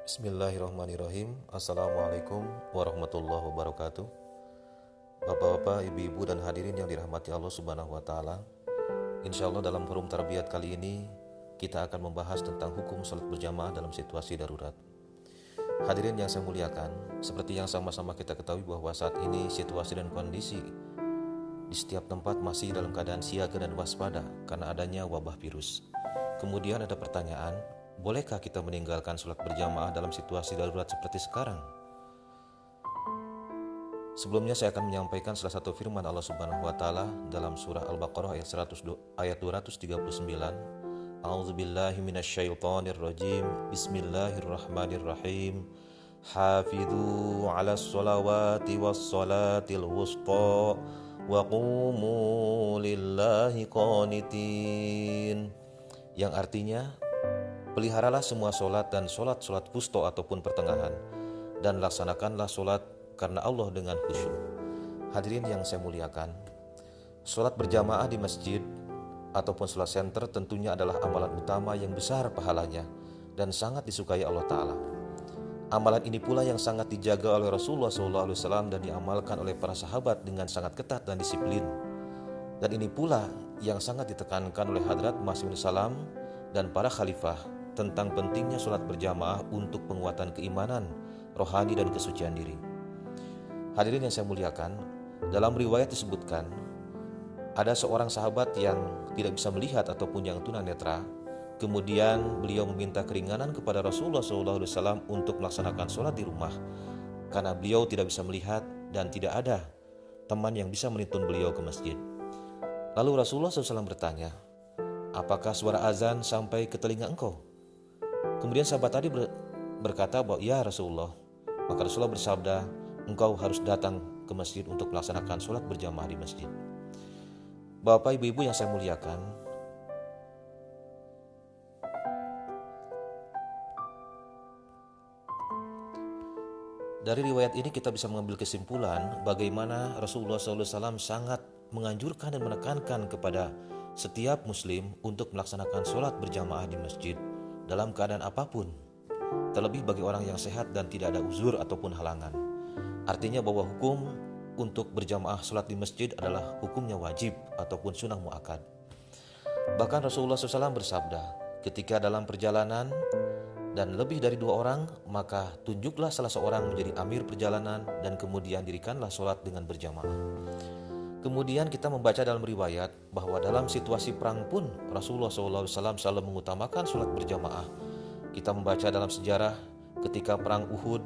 Bismillahirrahmanirrahim. Assalamualaikum warahmatullahi wabarakatuh. Bapak-bapak, ibu-ibu dan hadirin yang dirahmati Allah Subhanahu wa taala. Insya Allah dalam forum tarbiyat kali ini kita akan membahas tentang hukum salat berjamaah dalam situasi darurat. Hadirin yang saya muliakan, seperti yang sama-sama kita ketahui bahwa saat ini situasi dan kondisi di setiap tempat masih dalam keadaan siaga dan waspada karena adanya wabah virus. Kemudian ada pertanyaan, bolehkah kita meninggalkan sholat berjamaah dalam situasi darurat seperti sekarang? Sebelumnya saya akan menyampaikan salah satu firman Allah Subhanahu wa taala dalam surah Al-Baqarah ayat 239. A'udzubillahi minasyaitonir rajim. Bismillahirrahmanirrahim. Hafidzu 'alas sholawati was sholatil wusta wa qumu lillahi qanitin. Yang artinya, peliharalah semua solat dan solat-solat wusta ataupun pertengahan, dan laksanakanlah solat karena Allah dengan khusyuk. Hadirin yang saya muliakan, solat berjamaah di masjid ataupun solat center tentunya adalah amalan utama yang besar pahalanya dan sangat disukai Allah Ta'ala. Amalan ini pula yang sangat dijaga oleh Rasulullah SAW dan diamalkan oleh para sahabat dengan sangat ketat dan disiplin. Dan ini pula yang sangat ditekankan oleh Hadrat Masih bin Salam dan para khalifah tentang pentingnya sholat berjamaah untuk penguatan keimanan, rohani dan kesucian diri. Hadirin yang saya muliakan, dalam riwayat disebutkan ada seorang sahabat yang tidak bisa melihat ataupun yang tunanetra. Kemudian beliau meminta keringanan kepada Rasulullah SAW untuk melaksanakan sholat di rumah karena beliau tidak bisa melihat dan tidak ada teman yang bisa menuntun beliau ke masjid. Lalu Rasulullah SAW bertanya, apakah suara azan sampai ke telinga engkau? Kemudian sahabat tadi berkata bahwa ya Rasulullah. Maka Rasulullah bersabda, engkau harus datang ke masjid untuk melaksanakan sholat berjamaah di masjid. Bapak ibu-ibu yang saya muliakan, dari riwayat ini kita bisa mengambil kesimpulan bagaimana Rasulullah SAW sangat menganjurkan dan menekankan kepada setiap muslim untuk melaksanakan sholat berjamaah di masjid dalam keadaan apapun, terlebih bagi orang yang sehat dan tidak ada uzur ataupun halangan. Artinya bahwa hukum untuk berjamaah sholat di masjid adalah hukumnya wajib ataupun sunnah muakkad. Bahkan Rasulullah SAW bersabda, ketika dalam perjalanan dan lebih dari 2 orang, maka tunjuklah salah seorang menjadi amir perjalanan dan kemudian dirikanlah sholat dengan berjamaah. Kemudian kita membaca dalam riwayat bahwa dalam situasi perang pun Rasulullah SAW selalu mengutamakan sholat berjamaah. Kita membaca dalam sejarah ketika perang Uhud,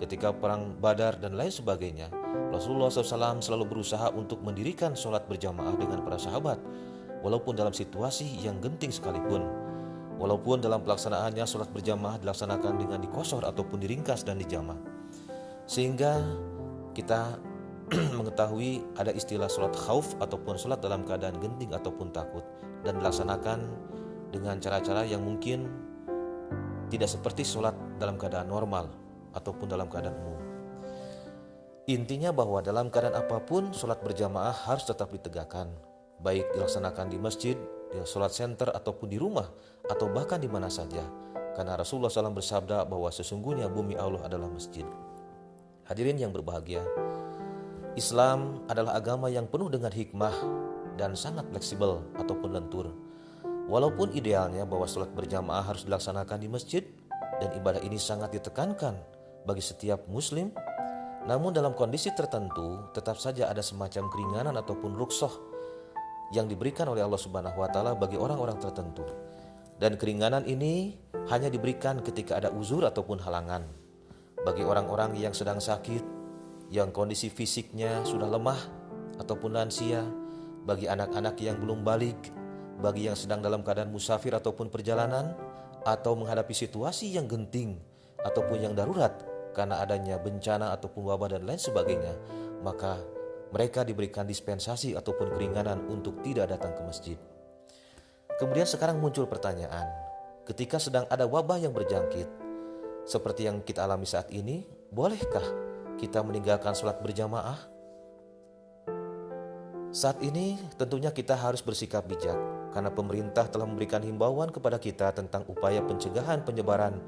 ketika perang Badar dan lain sebagainya, Rasulullah SAW selalu berusaha untuk mendirikan sholat berjamaah dengan para sahabat, walaupun dalam situasi yang genting sekalipun. Walaupun dalam pelaksanaannya sholat berjamaah dilaksanakan dengan dikosor ataupun diringkas dan dijama. Sehingga kita mengetahui ada istilah sholat khauf ataupun sholat dalam keadaan genting ataupun takut, dan dilaksanakan dengan cara-cara yang mungkin tidak seperti sholat dalam keadaan normal ataupun dalam keadaan umum. Intinya bahwa dalam keadaan apapun sholat berjamaah harus tetap ditegakkan, baik dilaksanakan di masjid, di sholat center ataupun di rumah atau bahkan di mana saja, karena Rasulullah SAW bersabda bahwa sesungguhnya bumi Allah adalah masjid. Hadirin yang berbahagia, Islam adalah agama yang penuh dengan hikmah dan sangat fleksibel ataupun lentur. Walaupun idealnya bahwa sholat berjamaah harus dilaksanakan di masjid dan ibadah ini sangat ditekankan bagi setiap muslim, namun dalam kondisi tertentu tetap saja ada semacam keringanan ataupun rukhsah yang diberikan oleh Allah Subhanahu wa taala bagi orang-orang tertentu. Dan keringanan ini hanya diberikan ketika ada uzur ataupun halangan. Bagi orang-orang yang sedang sakit, yang kondisi fisiknya sudah lemah ataupun lansia, bagi anak-anak yang belum balik, bagi yang sedang dalam keadaan musafir ataupun perjalanan, atau menghadapi situasi yang genting ataupun yang darurat karena adanya bencana ataupun wabah dan lain sebagainya, maka mereka diberikan dispensasi ataupun keringanan untuk tidak datang ke masjid. Kemudian sekarang muncul pertanyaan, ketika sedang ada wabah yang berjangkit seperti yang kita alami saat ini, bolehkah kita meninggalkan sholat berjamaah? Saat ini tentunya kita harus bersikap bijak karena pemerintah telah memberikan himbauan kepada kita tentang upaya pencegahan penyebaran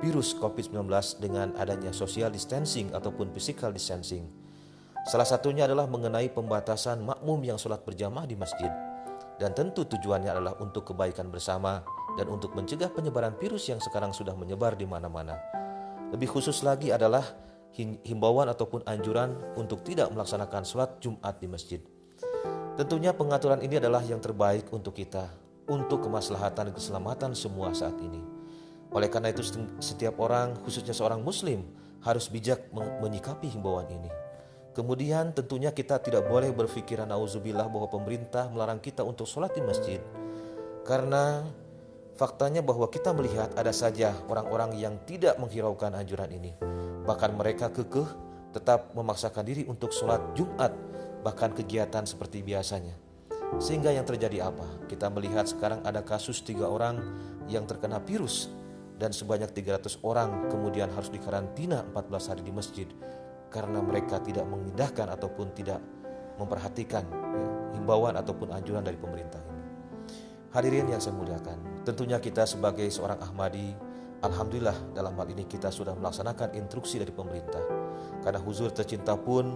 virus COVID-19 dengan adanya social distancing ataupun physical distancing. Salah satunya adalah mengenai pembatasan makmum yang sholat berjamaah di masjid. Dan tentu tujuannya adalah untuk kebaikan bersama dan untuk mencegah penyebaran virus yang sekarang sudah menyebar di mana-mana. Lebih khusus lagi adalah himbauan ataupun anjuran untuk tidak melaksanakan sholat Jumat di masjid. Tentunya pengaturan ini adalah yang terbaik untuk kita, untuk kemaslahatan dan keselamatan semua saat ini. Oleh karena itu setiap orang, khususnya seorang muslim, harus bijak menyikapi himbauan ini. Kemudian tentunya kita tidak boleh berpikiran auzubillah bahwa pemerintah melarang kita untuk sholat di masjid. Karena faktanya bahwa kita melihat ada saja orang-orang yang tidak menghiraukan anjuran ini. Bahkan mereka kekeh tetap memaksakan diri untuk sholat Jumat, bahkan kegiatan seperti biasanya. Sehingga yang terjadi apa? Kita melihat sekarang ada kasus 3 orang yang terkena virus dan sebanyak 300 orang kemudian harus dikarantina 14 hari di masjid karena mereka tidak mengindahkan ataupun tidak memperhatikan himbauan ataupun anjuran dari pemerintah ini. Hadirin yang saya muliakan, tentunya kita sebagai seorang Ahmadi, alhamdulillah dalam hal ini kita sudah melaksanakan instruksi dari pemerintah. Karena huzur tercinta pun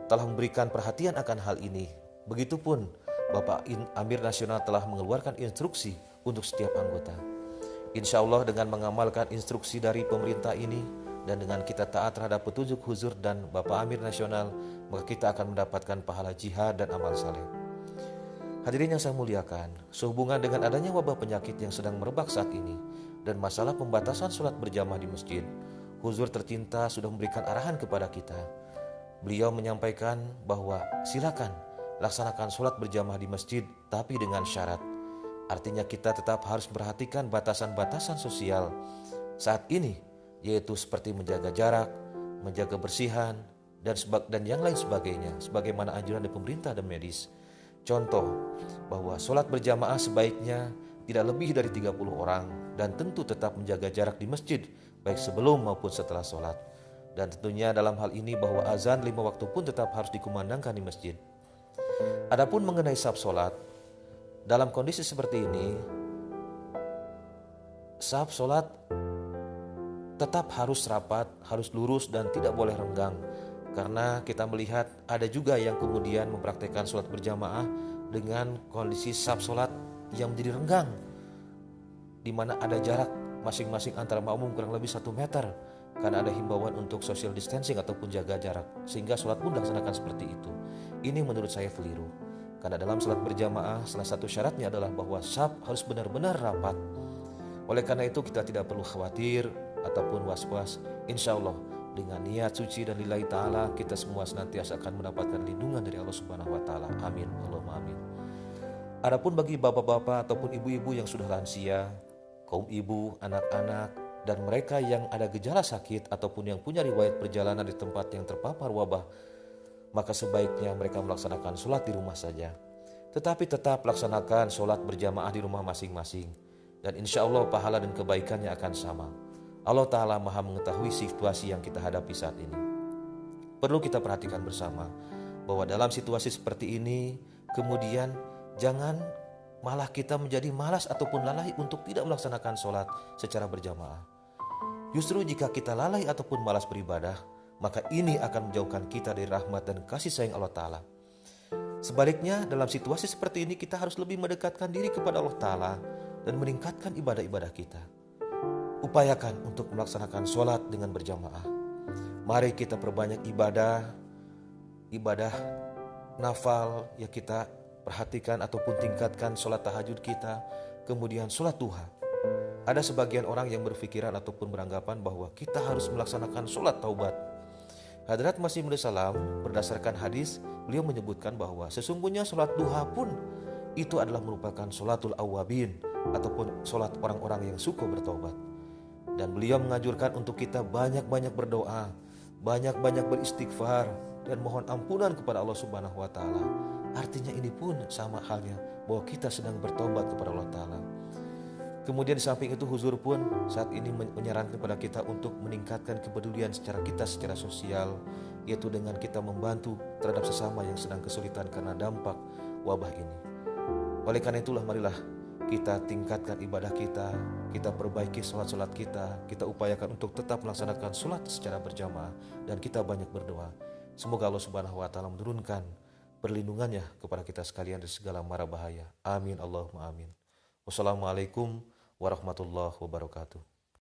telah memberikan perhatian akan hal ini. Begitupun Bapak Amir Nasional telah mengeluarkan instruksi untuk setiap anggota. Insya Allah dengan mengamalkan instruksi dari pemerintah ini dan dengan kita taat terhadap petunjuk huzur dan Bapak Amir Nasional, maka kita akan mendapatkan pahala jihad dan amal saleh. Hadirin yang saya muliakan, sehubungan dengan adanya wabah penyakit yang sedang merebak saat ini dan masalah pembatasan sholat berjamaah di masjid, huzur tercinta sudah memberikan arahan kepada kita. Beliau menyampaikan bahwa silakan laksanakan sholat berjamaah di masjid, tapi dengan syarat. Artinya kita tetap harus memperhatikan batasan-batasan sosial saat ini, yaitu seperti menjaga jarak, menjaga bersihan, dan yang lain sebagainya, sebagaimana anjuran dari pemerintah dan medis. Contoh, bahwa sholat berjamaah sebaiknya tidak lebih dari 30 orang dan tentu tetap menjaga jarak di masjid, baik sebelum maupun setelah sholat. Dan tentunya dalam hal ini bahwa azan 5 waktu pun tetap harus dikumandangkan di masjid. Adapun mengenai saf sholat, dalam kondisi seperti ini, saf sholat tetap harus rapat, harus lurus dan tidak boleh renggang. Karena kita melihat ada juga yang kemudian mempraktikkan sholat berjamaah dengan kondisi saf sholat yang menjadi renggang, di mana ada jarak masing-masing antara makmum kurang lebih 1 meter, karena ada himbauan untuk social distancing ataupun jaga jarak, sehingga sholat pun dilaksanakan seperti itu. Ini menurut saya keliru, karena dalam sholat berjamaah salah satu syaratnya adalah bahwa saf harus benar-benar rapat. Oleh karena itu kita tidak perlu khawatir ataupun was-was. Insya Allah dengan niat suci dan lillahi ta'ala, kita semua senantiasa akan mendapatkan lindungan dari Allah Subhanahu wa ta'ala. Amin, Allahumma amin. Adapun bagi bapak-bapak ataupun ibu-ibu yang sudah lansia, kaum ibu, anak-anak, dan mereka yang ada gejala sakit ataupun yang punya riwayat perjalanan di tempat yang terpapar wabah, maka sebaiknya mereka melaksanakan sholat di rumah saja. Tetapi tetap laksanakan sholat berjamaah di rumah masing-masing, dan insya Allah pahala dan kebaikannya akan sama. Allah Ta'ala maha mengetahui situasi yang kita hadapi saat ini. Perlu kita perhatikan bersama bahwa dalam situasi seperti ini, kemudian jangan malah kita menjadi malas ataupun lalai untuk tidak melaksanakan sholat secara berjamaah. Justru jika kita lalai ataupun malas beribadah, maka ini akan menjauhkan kita dari rahmat dan kasih sayang Allah Ta'ala. Sebaliknya, dalam situasi seperti ini kita harus lebih mendekatkan diri kepada Allah Ta'ala dan meningkatkan ibadah-ibadah kita. Upayakan untuk melaksanakan sholat dengan berjamaah. Mari kita perbanyak ibadah nafal yang kita perhatikan ataupun tingkatkan sholat tahajud kita, kemudian sholat duha. Ada sebagian orang yang berpikiran ataupun beranggapan bahwa kita harus melaksanakan sholat taubat. Hadrat Masih Maud Salam berdasarkan hadis, beliau menyebutkan bahwa sesungguhnya sholat duha pun itu adalah merupakan sholatul awwabin ataupun sholat orang-orang yang suka bertobat. Dan beliau menganjurkan untuk kita banyak-banyak berdoa, banyak-banyak beristighfar dan mohon ampunan kepada Allah Subhanahu wa Ta'ala. Artinya ini pun sama halnya bahwa kita sedang bertobat kepada Allah Ta'ala. Kemudian di samping itu huzur pun saat ini menyarankan kepada kita untuk meningkatkan kepedulian secara sosial, yaitu dengan kita membantu terhadap sesama yang sedang kesulitan karena dampak wabah ini. Oleh karena itulah marilah kita tingkatkan ibadah kita perbaiki sholat-sholat kita upayakan untuk tetap melaksanakan sholat secara berjamaah, dan kita banyak berdoa. Semoga Allah Subhanahu wa Ta'ala menurunkan perlindungannya kepada kita sekalian dari segala mara bahaya. Amin Allahumma amin. Wassalamualaikum warahmatullahi wabarakatuh.